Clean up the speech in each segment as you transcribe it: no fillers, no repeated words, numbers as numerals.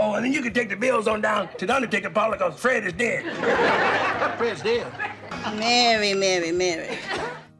Oh, and then you can take the bills on down to the undertaker parlor because Fred is dead. Fred's dead. Mary.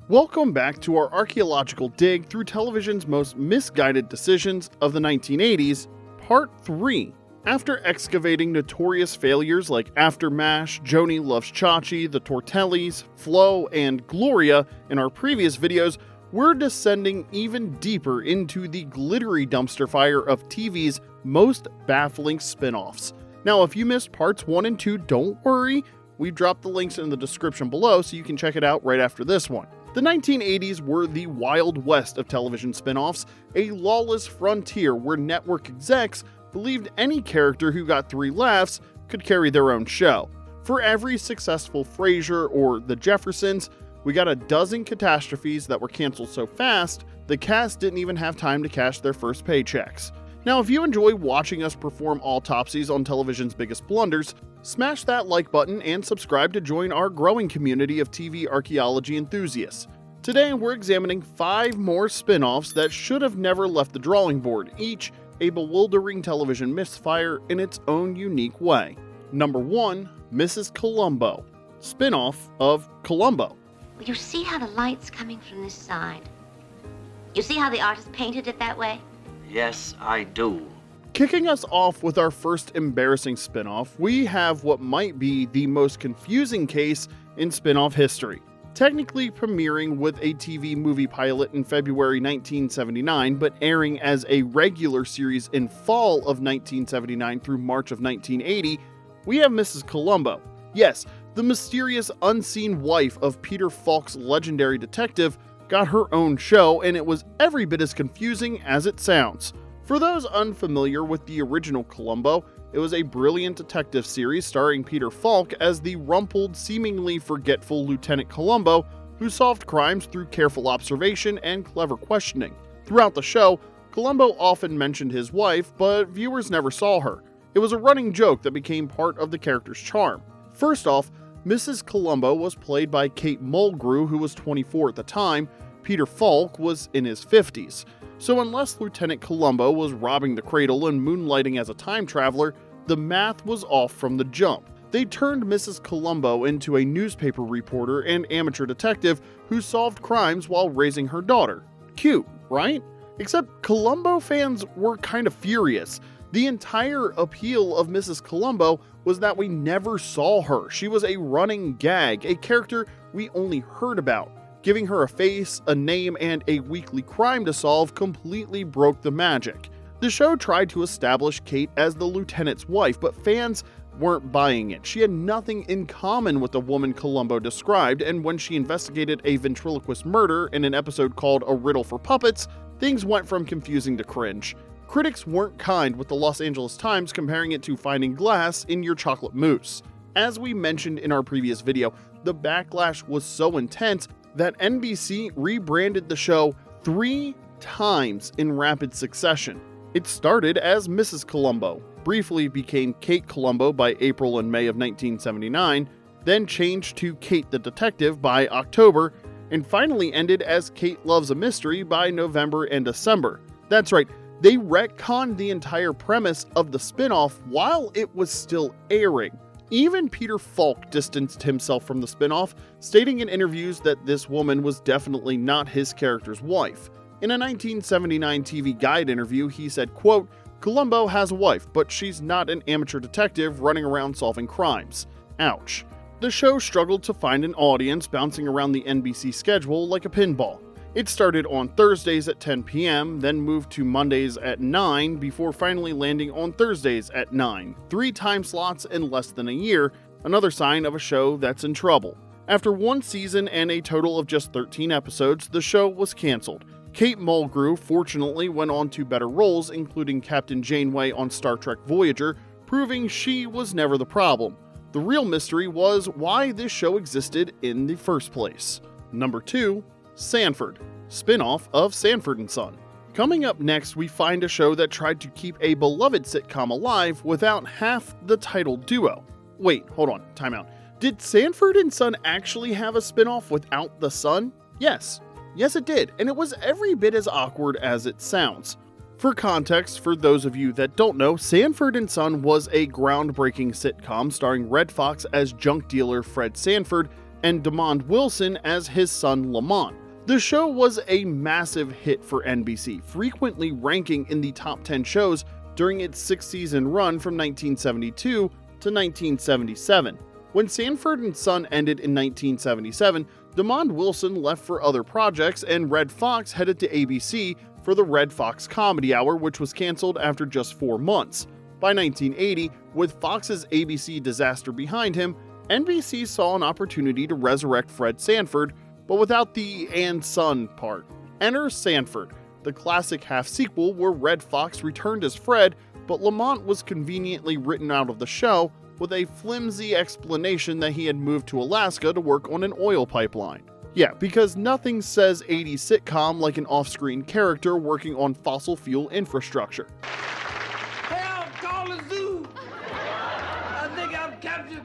Welcome back to our archaeological dig through television's most misguided decisions of the 1980s, Part 3. After excavating notorious failures like After MASH, Joni Loves Chachi, The Tortellis, Flo, and Gloria in our previous videos, we're descending even deeper into the glittery dumpster fire of TV's most baffling spin-offs. Now, if you missed parts 1 and 2, don't worry. We've dropped the links in the description below so you can check it out right after this one. The 1980s were the Wild West of television spin-offs, a lawless frontier where network execs believed any character who got 3 laughs could carry their own show. For every successful Frasier or The Jeffersons, we got a dozen catastrophes that were canceled so fast, the cast didn't even have time to cash their first paychecks. Now, if you enjoy watching us perform autopsies on television's biggest blunders, smash that like button and subscribe to join our growing community of TV archaeology enthusiasts. Today, we're examining 5 more spin-offs that should have never left the drawing board, each a bewildering television misfire in its own unique way. Number 1, Mrs. Columbo, spin-off of Columbo. Well, you see how the light's coming from this side? You see how the artist painted it that way? Yes, I do. Kicking us off with our first embarrassing spin-off, we have what might be the most confusing case in spin-off history. Technically premiering with a TV movie pilot in February 1979, but airing as a regular series in fall of 1979 through March of 1980, we have Mrs. Columbo. Yes, the mysterious unseen wife of Peter Falk's legendary detective got her own show, and it was every bit as confusing as it sounds. For those unfamiliar with the original Columbo, it was a brilliant detective series starring Peter Falk as the rumpled, seemingly forgetful Lieutenant Columbo, who solved crimes through careful observation and clever questioning. Throughout the show, Columbo often mentioned his wife, but viewers never saw her. It was a running joke that became part of the character's charm. First off, Mrs. Columbo was played by Kate Mulgrew, who was 24 at the time. Peter Falk was in his 50s. So unless Lieutenant Columbo was robbing the cradle and moonlighting as a time traveler, the math was off from the jump. They turned Mrs. Columbo into a newspaper reporter and amateur detective who solved crimes while raising her daughter. Cute, right? Except Columbo fans were kind of furious. The entire appeal of Mrs. Columbo was that we never saw her. She was a running gag, a character we only heard about. Giving her a face, a name, and a weekly crime to solve completely broke the magic. The show tried to establish Kate as the lieutenant's wife, but fans weren't buying it. She had nothing in common with the woman Columbo described, and when she investigated a ventriloquist murder in an episode called A Riddle for Puppets, things went from confusing to cringe. Critics weren't kind, with the Los Angeles Times comparing it to finding glass in your chocolate mousse. As we mentioned in our previous video, the backlash was so intense that NBC rebranded the show 3 times in rapid succession. It started as Mrs. Columbo, briefly became Kate Columbo by April and May of 1979, then changed to Kate the Detective by October, and finally ended as Kate Loves a Mystery by November and December. That's right, they retconned the entire premise of the spin-off while it was still airing. Even Peter Falk distanced himself from the spin-off, stating in interviews that this woman was definitely not his character's wife. In a 1979 TV Guide interview, he said, quote, "Columbo has a wife, but she's not an amateur detective running around solving crimes." Ouch. The show struggled to find an audience, bouncing around the NBC schedule like a pinball. It started on Thursdays at 10 p.m., then moved to Mondays at 9, before finally landing on Thursdays at 9. 3 time slots in less than a year, another sign of a show that's in trouble. After 1 season and a total of just 13 episodes, the show was canceled. Kate Mulgrew fortunately went on to better roles, including Captain Janeway on Star Trek Voyager, proving she was never the problem. The real mystery was why this show existed in the first place. Number 2. Sanford, spin-off of Sanford and Son. Coming up next, we find a show that tried to keep a beloved sitcom alive without half the title duo. Wait, hold on, time out. Did Sanford and Son actually have a spin-off without the son? Yes, it did, and it was every bit as awkward as it sounds. For context, for those of you that don't know, Sanford and Son was a groundbreaking sitcom starring Red Fox as junk dealer Fred Sanford and DeMond Wilson as his son Lamont. The show was a massive hit for NBC, frequently ranking in the top 10 shows during its 6-season run from 1972 to 1977. When Sanford and Son ended in 1977, DeMond Wilson left for other projects and Red Fox headed to ABC for the Red Fox Comedy Hour, which was canceled after just 4 months. By 1980, with Fox's ABC disaster behind him, NBC saw an opportunity to resurrect Fred Sanford, but without the "and Son" part. Enter Sanford, the classic half-sequel where Red Fox returned as Fred, but Lamont was conveniently written out of the show with a flimsy explanation that he had moved to Alaska to work on an oil pipeline. Yeah, because nothing says 80s sitcom like an off-screen character working on fossil fuel infrastructure. Hell, call the zoo. I think I've captured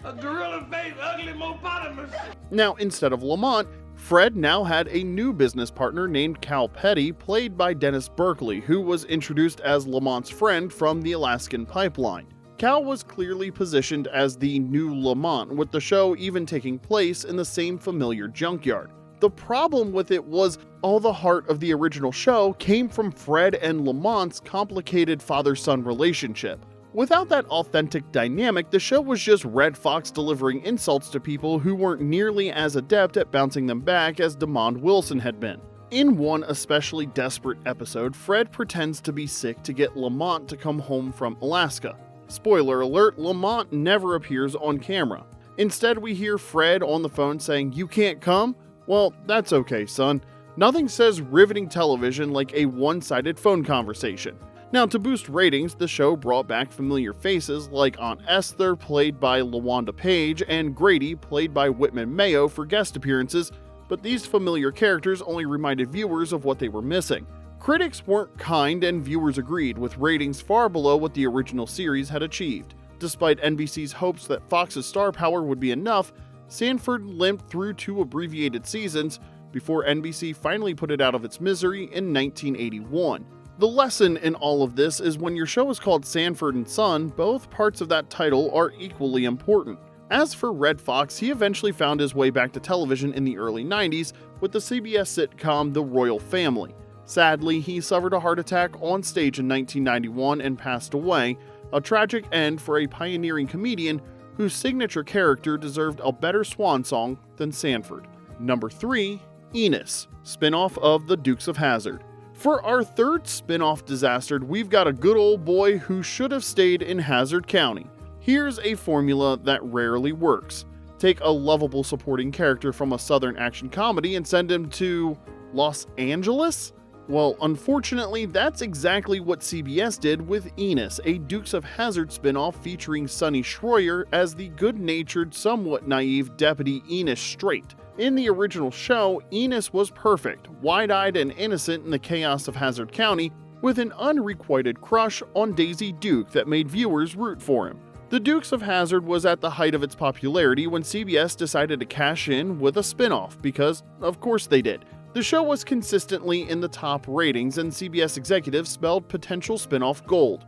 a gorilla-faced ugly hippopotamus. Now, instead of Lamont, Fred now had a new business partner named Cal Petty, played by Dennis Berkeley, who was introduced as Lamont's friend from the Alaskan pipeline. Cal was clearly positioned as the new Lamont, with the show even taking place in the same familiar junkyard. The problem with it was all the heart of the original show came from Fred and Lamont's complicated father-son relationship. Without that authentic dynamic, the show was just Red Fox delivering insults to people who weren't nearly as adept at bouncing them back as DeMond Wilson had been. In one especially desperate episode, Fred pretends to be sick to get Lamont to come home from Alaska. Spoiler alert, Lamont never appears on camera. Instead, we hear Fred on the phone saying, "You can't come? Well, that's okay, son." Nothing says riveting television like a one-sided phone conversation. Now, to boost ratings, the show brought back familiar faces like Aunt Esther, played by LaWanda Page, and Grady, played by Whitman Mayo, for guest appearances, but these familiar characters only reminded viewers of what they were missing. Critics weren't kind and viewers agreed, with ratings far below what the original series had achieved. Despite NBC's hopes that Fox's star power would be enough, Sanford limped through 2 abbreviated seasons before NBC finally put it out of its misery in 1981. The lesson in all of this is when your show is called Sanford and Son, both parts of that title are equally important. As for Red Fox, he eventually found his way back to television in the early 90s with the CBS sitcom The Royal Family. Sadly, he suffered a heart attack on stage in 1991 and passed away, a tragic end for a pioneering comedian whose signature character deserved a better swan song than Sanford. Number 3, Enos, spin-off of The Dukes of Hazzard. For our third spin-off disaster, we've got a good old boy who should have stayed in Hazzard County. Here's a formula that rarely works. Take a lovable supporting character from a southern action comedy and send him to Los Angeles? Well, unfortunately, that's exactly what CBS did with Enos, a Dukes of Hazzard spin-off featuring Sonny Schroyer as the good-natured, somewhat naive deputy Enos Strait. In the original show, Enos was perfect, wide-eyed and innocent in the chaos of Hazzard County, with an unrequited crush on Daisy Duke that made viewers root for him. The Dukes of Hazzard was at the height of its popularity when CBS decided to cash in with a spin-off, because of course they did. The show was consistently in the top ratings, and CBS executives spelled potential spin-off gold.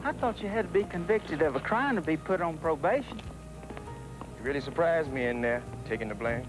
I thought you had to be convicted of a crime to be put on probation. You really surprised me in there, taking the blame.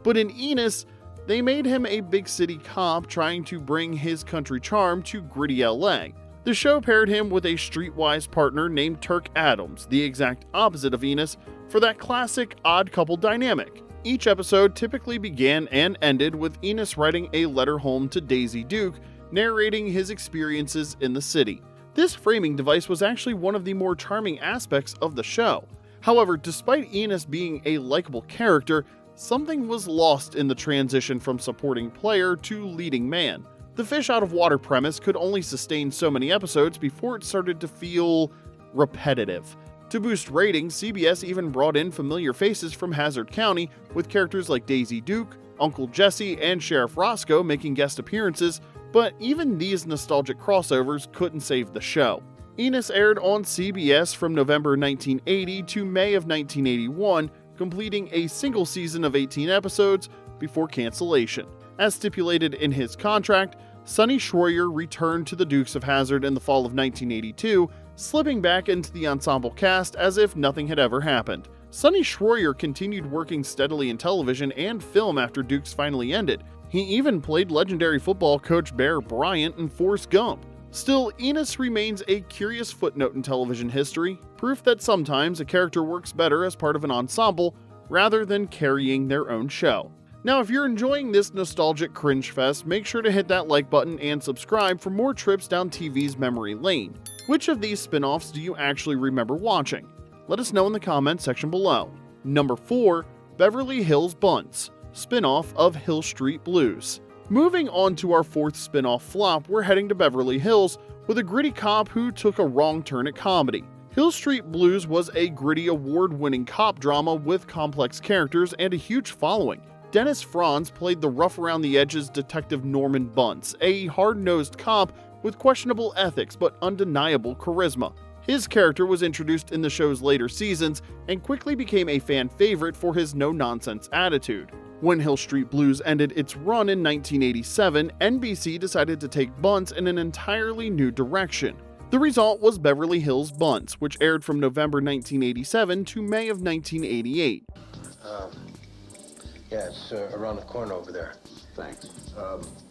But in Enos, they made him a big city cop trying to bring his country charm to gritty LA. The show paired him with a streetwise partner named Turk Adams, the exact opposite of Enos, for that classic odd couple dynamic. Each episode typically began and ended with Enos writing a letter home to Daisy Duke, narrating his experiences in the city. This framing device was actually one of the more charming aspects of the show. However, despite Enos being a likable character, something was lost in the transition from supporting player to leading man. The fish out of water premise could only sustain so many episodes before it started to feel repetitive. To boost ratings, CBS even brought in familiar faces from Hazzard County, with characters like Daisy Duke, Uncle Jesse, and Sheriff Roscoe making guest appearances, but even these nostalgic crossovers couldn't save the show. Enos aired on CBS from November 1980 to May of 1981, completing a single season of 18 episodes before cancellation. As stipulated in his contract, Sonny Schroyer returned to the Dukes of Hazzard in the fall of 1982, slipping back into the ensemble cast as if nothing had ever happened. Sonny Schroyer continued working steadily in television and film after Dukes finally ended. He even played legendary football coach Bear Bryant in Forrest Gump. Still, Enos remains a curious footnote in television history, proof that sometimes a character works better as part of an ensemble rather than carrying their own show. Now, if you're enjoying this nostalgic cringe fest, make sure to hit that like button and subscribe for more trips down TV's memory lane. Which of these spin-offs do you actually remember watching? Let us know in the comments section below. Number 4, Beverly Hills Buntz, spin-off of Hill Street Blues. Moving on to our 4th spin-off flop, we're heading to Beverly Hills with a gritty cop who took a wrong turn at comedy. Hill Street Blues was a gritty award-winning cop drama with complex characters and a huge following. Dennis Franz played the rough-around-the-edges Detective Norman Buntz, a hard-nosed cop with questionable ethics but undeniable charisma. His character was introduced in the show's later seasons and quickly became a fan favorite for his no-nonsense attitude. When Hill Street Blues ended its run in 1987, NBC decided to take Buntz in an entirely new direction. The result was Beverly Hills Buntz, which aired from November 1987 to May of 1988. Yeah, it's around the corner over there. Thanks.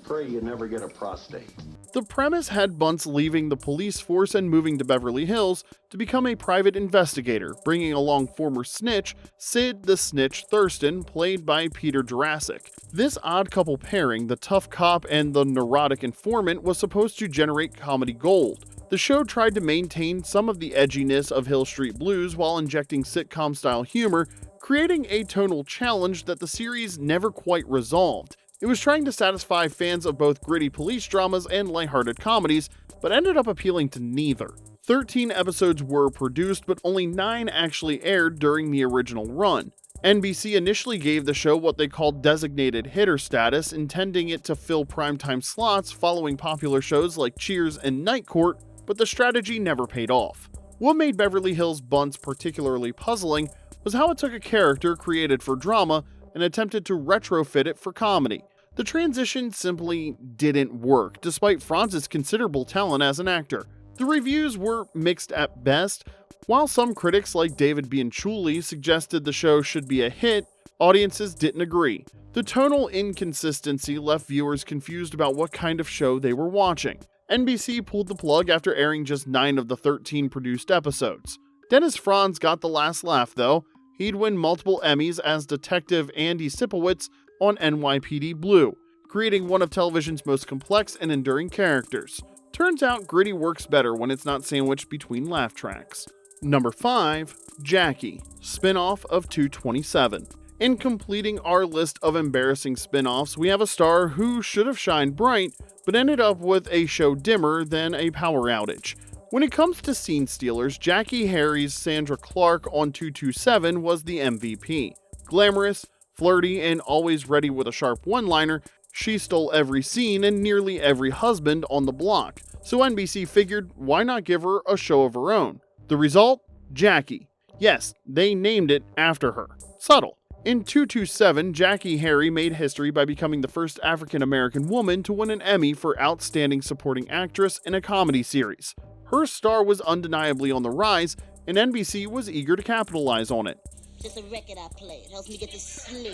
Pray you never get a prostate. The premise had Buntz leaving the police force and moving to Beverly Hills to become a private investigator, bringing along former snitch Sid the Snitch Thurston, played by Peter Jurasik. This odd couple pairing, the tough cop and the neurotic informant, was supposed to generate comedy gold. The show tried to maintain some of the edginess of Hill Street Blues while injecting sitcom-style humor, creating a tonal challenge that the series never quite resolved. It was trying to satisfy fans of both gritty police dramas and lighthearted comedies, but ended up appealing to neither. 13 episodes were produced, but only 9 actually aired during the original run. NBC initially gave the show what they called designated hitter status, intending it to fill primetime slots following popular shows like Cheers and Night Court, but the strategy never paid off. What made Beverly Hills Buntz particularly puzzling was how it took a character created for drama and attempted to retrofit it for comedy. The transition simply didn't work, despite Franz's considerable talent as an actor. The reviews were mixed at best. While some critics like David Bianculli suggested the show should be a hit, audiences didn't agree. The tonal inconsistency left viewers confused about what kind of show they were watching. NBC pulled the plug after airing just 9 of the 13 produced episodes. Dennis Franz got the last laugh, though. He'd win multiple Emmys as Detective Andy Sipowicz on NYPD Blue, creating one of television's most complex and enduring characters. Turns out gritty works better when it's not sandwiched between laugh tracks. Number 5, Jackée, spin-off of 227. In completing our list of embarrassing spin-offs, we have a star who should have shined bright, but ended up with a show dimmer than a power outage. When it comes to scene stealers, Jackée Harry's Sandra Clark on 227 was the MVP. Glamorous, flirty, and always ready with a sharp one-liner, she stole every scene and nearly every husband on the block, so NBC figured why not give her a show of her own. The result? Jackée. Yes, they named it after her. Subtle. In 227, Jackée Harry made history by becoming the first African-American woman to win an Emmy for Outstanding Supporting Actress in a Comedy Series. Her star was undeniably on the rise, and NBC was eager to capitalize on it. Just a record I play. It helps me get to sleep.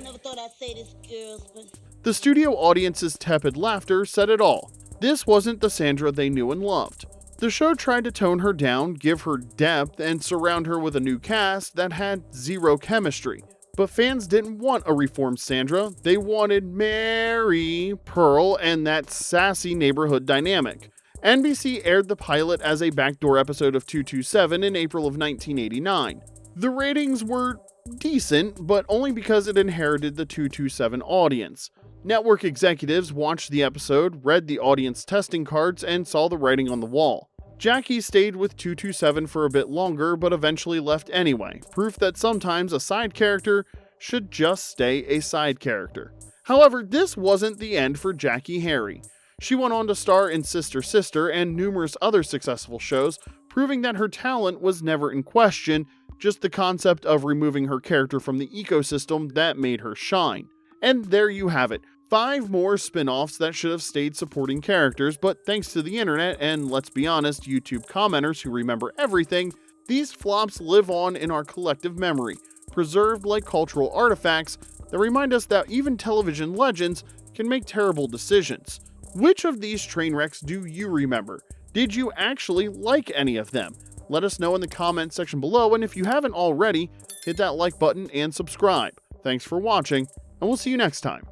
Never thought I'd say this, girls, but... The studio audience's tepid laughter said it all. This wasn't the Sandra they knew and loved. The show tried to tone her down, give her depth, and surround her with a new cast that had zero chemistry. But fans didn't want a reformed Sandra, they wanted Mary, Pearl, and that sassy neighborhood dynamic. NBC aired the pilot as a backdoor episode of 227 in April of 1989. The ratings were decent, but only because it inherited the 227 audience. Network executives watched the episode, read the audience testing cards, and saw the writing on the wall. Jackée stayed with 227 for a bit longer, but eventually left anyway, proof that sometimes a side character should just stay a side character. However, this wasn't the end for Jackée Harry. She went on to star in Sister Sister and numerous other successful shows, proving that her talent was never in question, just the concept of removing her character from the ecosystem that made her shine. And there you have it. 5 more spin-offs that should have stayed supporting characters, but thanks to the internet and, let's be honest, YouTube commenters who remember everything, these flops live on in our collective memory, preserved like cultural artifacts that remind us that even television legends can make terrible decisions. Which of these train wrecks do you remember? Did you actually like any of them? Let us know in the comment section below, and if you haven't already, hit that like button and subscribe. Thanks for watching, and we'll see you next time.